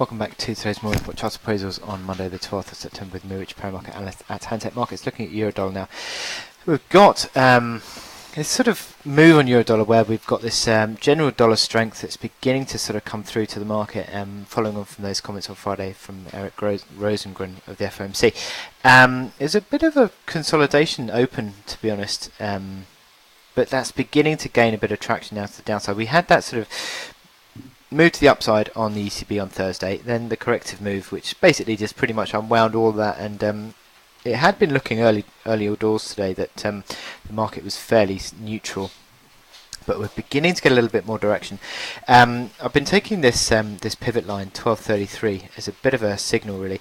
Welcome back to today's morning report chart appraisals on Monday the 12th of September with me, Rich Perry, market analyst at Hantec Markets. Looking at Eurodollar now, we've got this sort of move on Eurodollar where we've got this general dollar strength that's beginning to sort of come through to the market, following on from those comments on Friday from Eric Rosengren of the FOMC. There's a bit of a consolidation open, to be honest, but that's beginning to gain a bit of traction now to the downside. We had that sort of move to the upside on the ECB on Thursday, then the corrective move, which basically just pretty much unwound all of that, and it had been looking early doors today that the market was fairly neutral, but we're beginning to get a little bit more direction. I've been taking this this pivot line 1233 as a bit of a signal, really.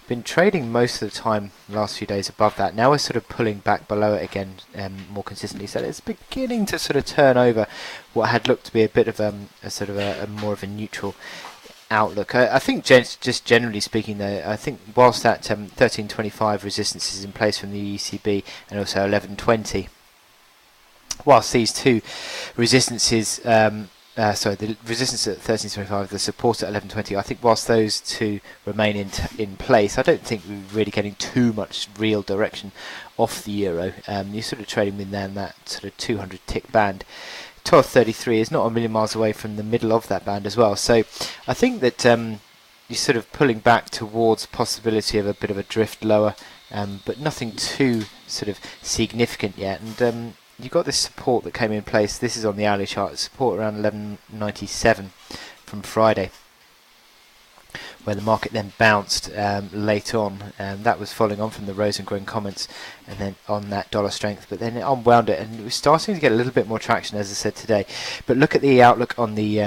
Been trading most of the time the last few days above that. Now we're sort of pulling back below it again more consistently, so it's beginning to sort of turn over what had looked to be a bit of a more of a neutral outlook. I think just generally speaking though, I think whilst that 1325 resistance is in place from the ECB and also 1120, whilst these two resistances the resistance at 1325, the support at 1120, I think whilst those two remain in place, I don't think we're really getting too much real direction off the euro. You're sort of trading within that sort of 200 tick band. 1233 is not a million miles away from the middle of that band as well. So I think that you're sort of pulling back towards possibility of a bit of a drift lower, but nothing too sort of significant yet. And you've got this support that came in place. This is on the hourly chart. Support around 1197 from Friday, where the market then bounced late on, and that was following on from the Rosengren comments and then on that dollar strength, but then it unwound it and we're starting to get a little bit more traction, as I said today. But look at the outlook on the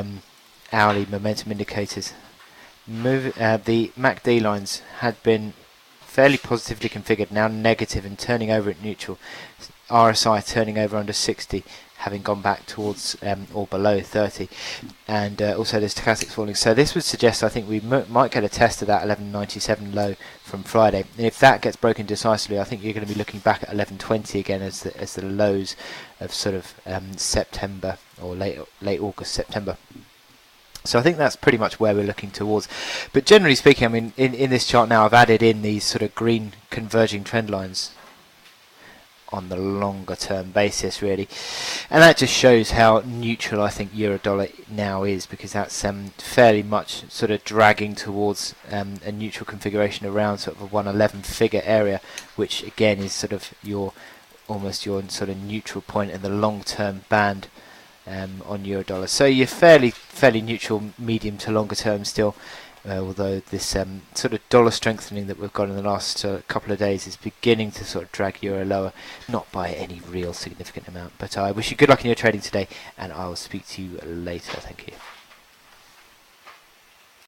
hourly momentum indicators. The MACD lines had been fairly positively configured, now negative and turning over at neutral. RSI turning over under 60, having gone back towards or below 30, and also the stochastics falling. So this would suggest, I think, we might get a test of that 1197 low from Friday. And if that gets broken decisively, I think you're going to be looking back at 1120 again as the lows of sort of September or late August, September. So I think that's pretty much where we're looking towards. But generally speaking, I mean, in this chart now, I've added in these sort of green converging trend lines on the longer term basis, really, and that just shows how neutral I think Eurodollar now is, because that's fairly much sort of dragging towards a neutral configuration around sort of a 111 figure area, which again is sort of almost your sort of neutral point in the long term band on Eurodollar. So you're fairly neutral medium to longer term still. Although this sort of dollar strengthening that we've got in the last couple of days is beginning to sort of drag euro lower, not by any real significant amount. But I wish you good luck in your trading today, and I will speak to you later. Thank you.